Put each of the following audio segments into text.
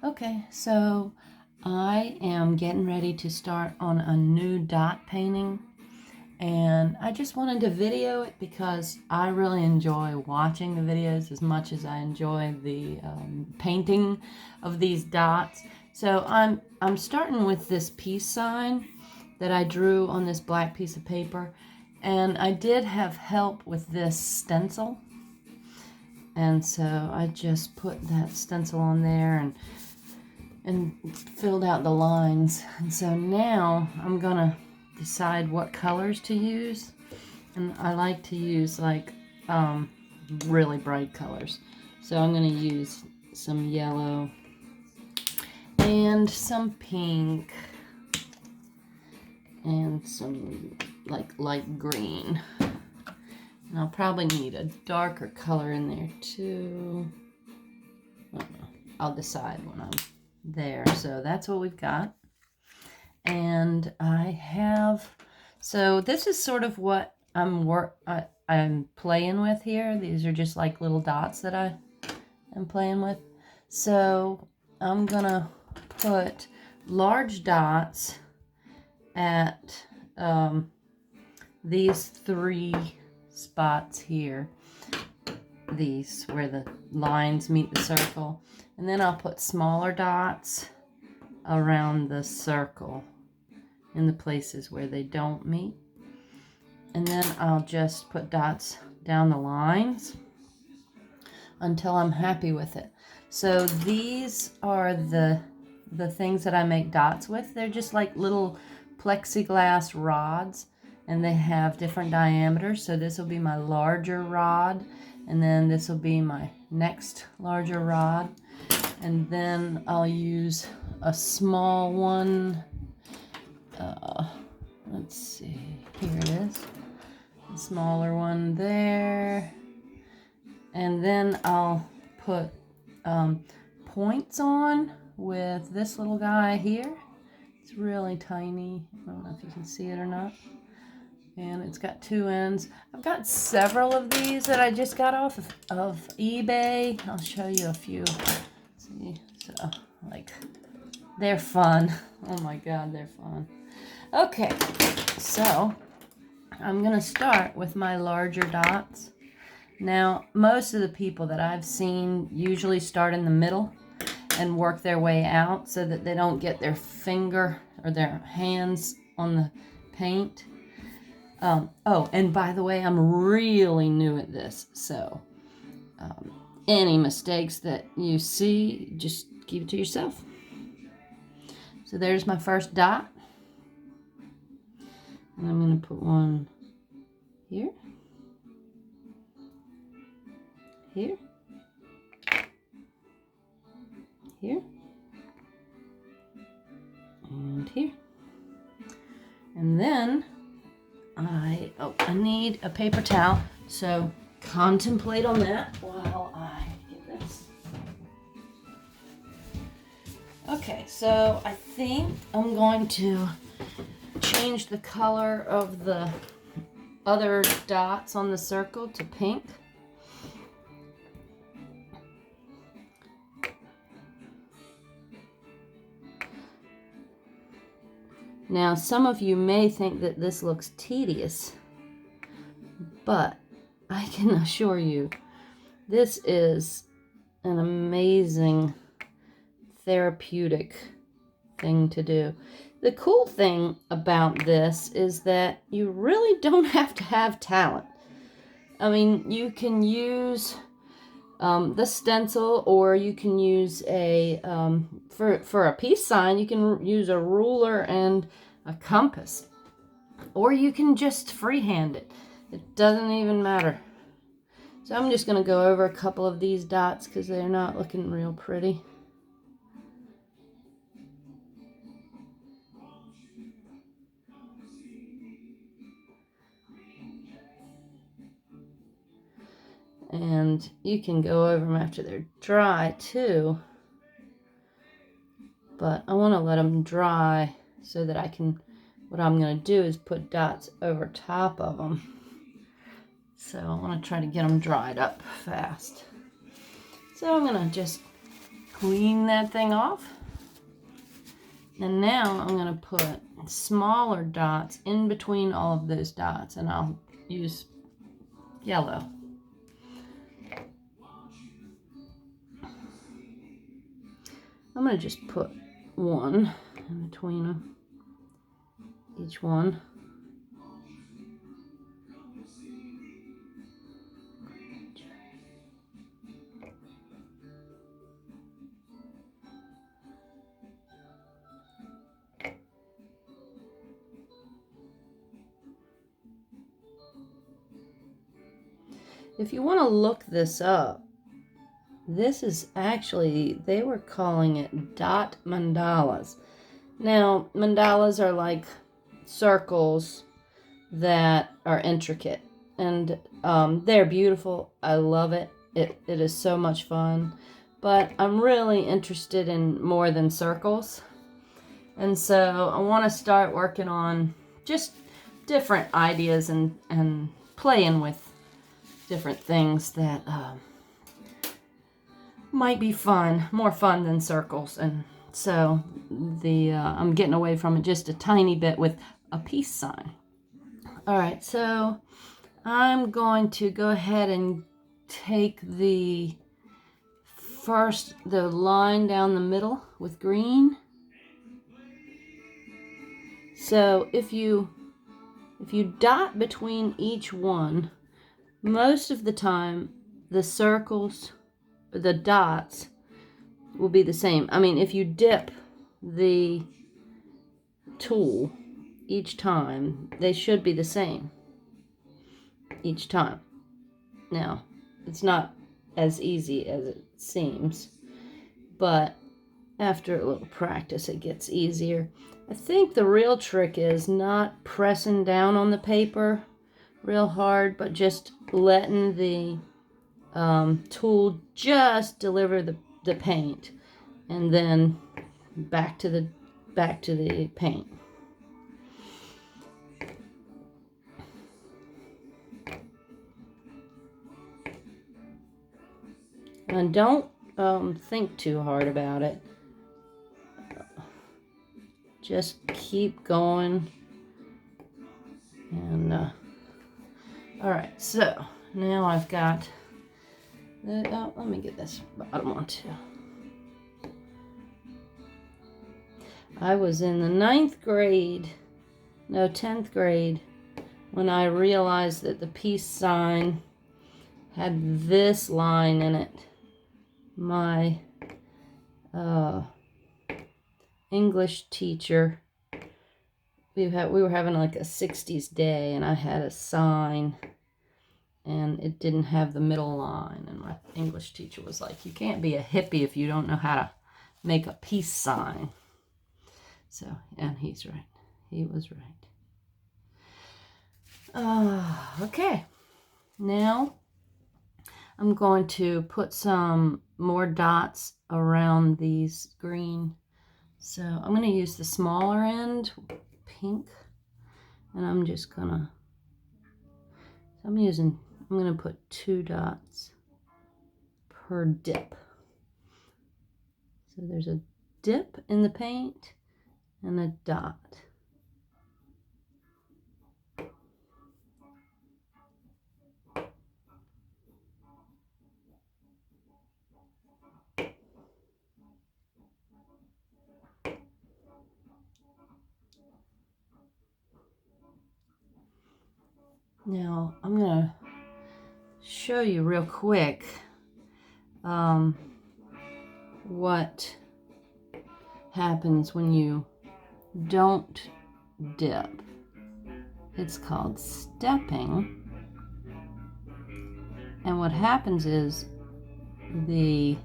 Okay, so I am getting ready to start on a new dot painting, and I just wanted to video it because I really enjoy watching the videos as much as I enjoy the painting of these dots. So I'm starting with this peace sign that I drew on this black piece of paper, and I did have help with this stencil, and so I just put that stencil on there and filled out the lines. And so now I'm gonna decide what colors to use, and I like to use like really bright colors. So I'm gonna use some yellow and some pink and some like light green. And I'll probably need a darker color in there too. I don't know. I'll decide when I'm there. So that's what we've got. And I have, so this is sort of what I'm playing with here. These are just like little dots that I am playing with. So I'm gonna put large dots at these three spots here. These where the lines meet the circle. And then I'll put smaller dots around the circle in the places where they don't meet. And then I'll just put dots down the lines until I'm happy with it. So these are the things that I make dots with. They're just like little plexiglass rods, and they have different diameters. So this will be my larger rod, and then this will be my next larger rod. And then I'll use a small one. Let's see, here it is. A smaller one there. And then I'll put points on with this little guy here. It's really tiny. I don't know if you can see it or not. And it's got two ends. I've got several of these that I just got off of eBay. I'll show you a few. See, so like they're fun. Oh my God, they're fun. Okay, so I'm gonna start with my larger dots. Now, most of the people that I've seen usually start in the middle and work their way out so that they don't get their finger or their hands on the paint. Oh, and by the way, I'm really new at this, so any mistakes that you see, just keep it to yourself. So there's my first dot. And I'm going to put one here, here, here, and here. And then I need a paper towel, so contemplate on that while I get this. Okay, so I think I'm going to change the color of the other dots on the circle to pink. Now, some of you may think that this looks tedious, but I can assure you this is an amazing therapeutic thing to do. The cool thing about this is that you really don't have to have talent. I mean, you can use the stencil, or you can use a, for a peace sign, you can use a ruler and a compass. Or you can just freehand it. It doesn't even matter. So I'm just going to go over a couple of these dots because they're not looking real pretty. And you can go over them after they're dry too. But I want to let them dry so that I can, what I'm going to do is put dots over top of them. So I want to try to get them dried up fast. So I'm going to just clean that thing off. And now I'm going to put smaller dots in between all of those dots, and I'll use yellow. I'm going to just put one in between them, each one. If you want to look this up, this is actually, they were calling it dot mandalas. Now, mandalas are like circles that are intricate, and they're beautiful. I love it. It is so much fun, but I'm really interested in more than circles, and so I want to start working on just different ideas and playing with different things that might be fun, more fun than circles. And so I'm getting away from it just a tiny bit with a peace sign. All right, so I'm going to go ahead and take the line down the middle with green. So if you dot between each one, most of the time the circles, the dots will be the same. I mean, if you dip the tool each time, they should be the same each time. Now, it's not as easy as it seems, but after a little practice it gets easier. I think the real trick is not pressing down on the paper real hard, but just letting the tool just deliver the paint, and then back to the paint. And don't think too hard about it. Just keep going. And all right, so now I've got let me get this bottom one too. I was in the 10th grade, when I realized that the peace sign had this line in it. My English teacher, we were having like a 60s day, and I had a sign, and it didn't have the middle line, and my English teacher was like, you can't be a hippie if you don't know how to make a peace sign. So, and he's right. He was right. Okay. Now I'm going to put some more dots around these green. So I'm going to use the smaller end, pink, and I'm just gonna, I'm going to put 2 dots per dip. So there's a dip in the paint and a dot. Now I'm going to show you real quick what happens when you don't dip. It's called stepping, and what happens is the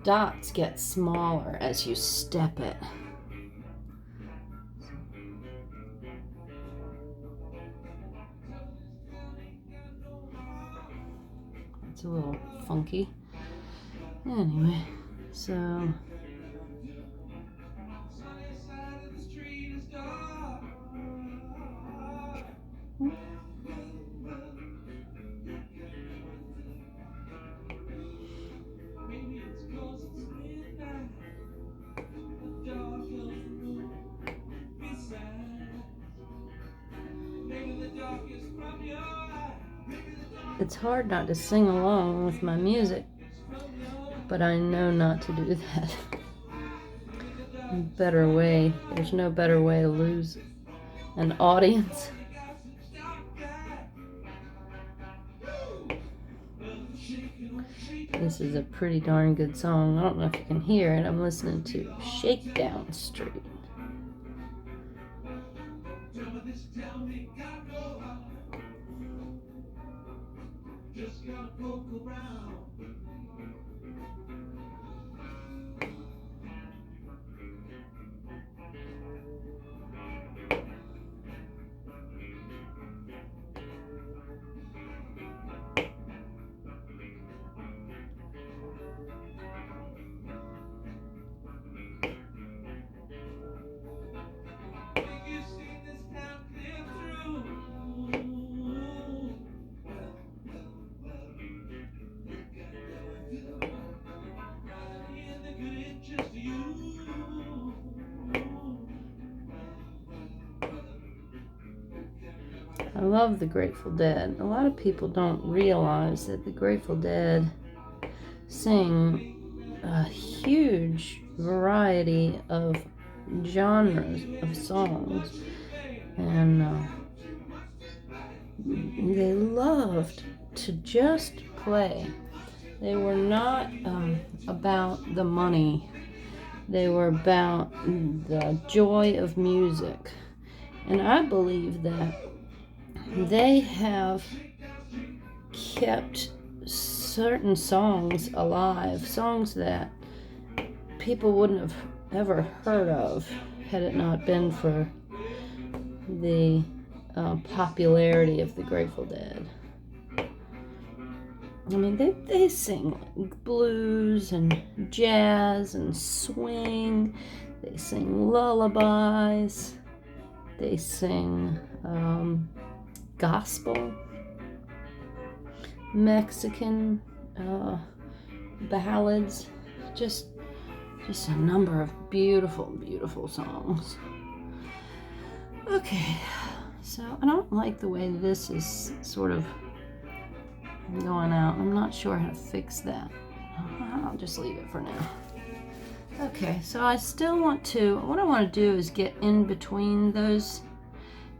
dots get smaller as you step it. It's a little funky. Anyway, so it's hard not to sing along with my music, but I know not to do that. Better way. There's no better way to lose an audience. This is a pretty darn good song. I don't know if you can hear it. I'm listening to Shakedown Street. I love the Grateful Dead. A lot of people don't realize that the Grateful Dead sing a huge variety of genres of songs, and they loved to just play. They were not about the money. They were about the joy of music. And I believe that they have kept certain songs alive, songs that people wouldn't have ever heard of had it not been for the popularity of the Grateful Dead. I mean, they sing like blues and jazz and swing. They sing lullabies. They sing gospel, Mexican ballads. Just a number of beautiful, beautiful songs. Okay, so I don't like the way this is sort of going out. I'm not sure how to fix that. I'll just leave it for now. Okay, so I still want to, what I want to do is get in between those,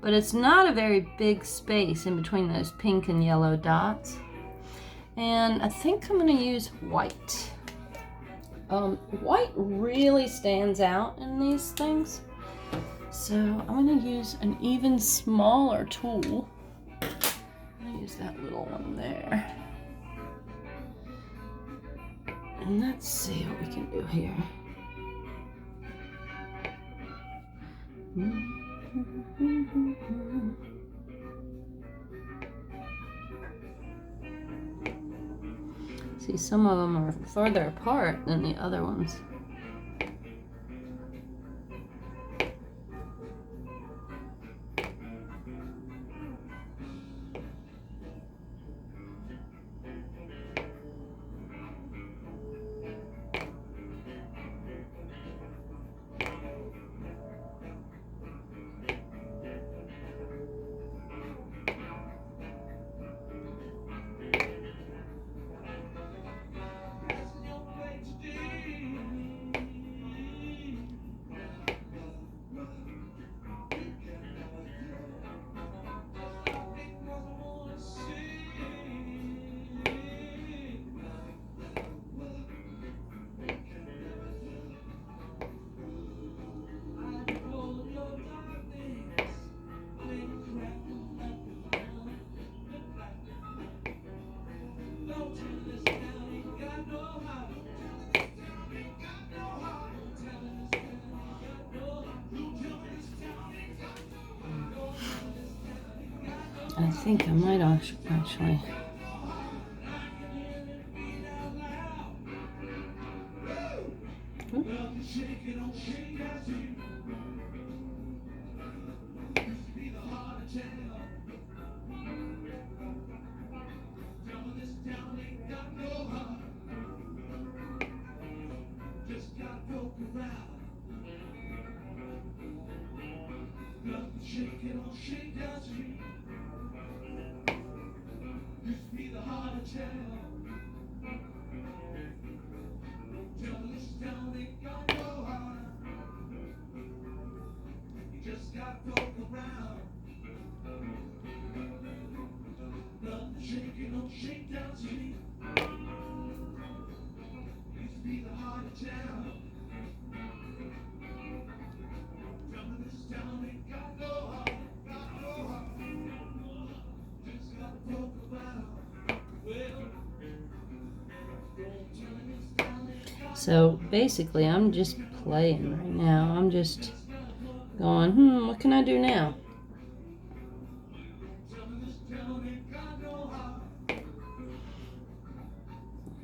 but it's not a very big space in between those pink and yellow dots. And I think I'm going to use white. White really stands out in these things. So I'm going to use an even smaller tool. I'm going to use that little one there. And let's see what we can do here. See, some of them are further apart than the other ones. I think I might actually. So basically, I'm just playing right now. I'm just going, what can I do now?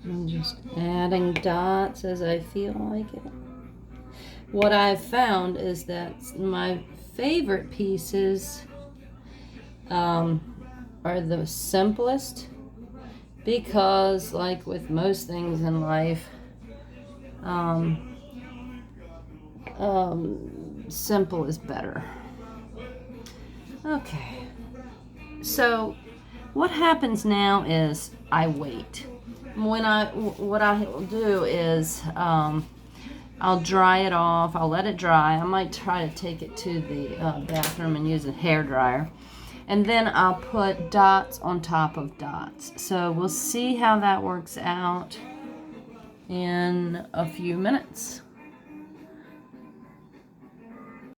I'm just adding dots as I feel like it. What I've found is that my favorite pieces are the simplest, because like with most things in life, simple is better. Okay, so what happens now is I wait. What I will do is I'll dry it off. I'll let it dry. I might try to take it to the bathroom and use a hair dryer. And then I'll put dots on top of dots. So we'll see how that works out in a few minutes.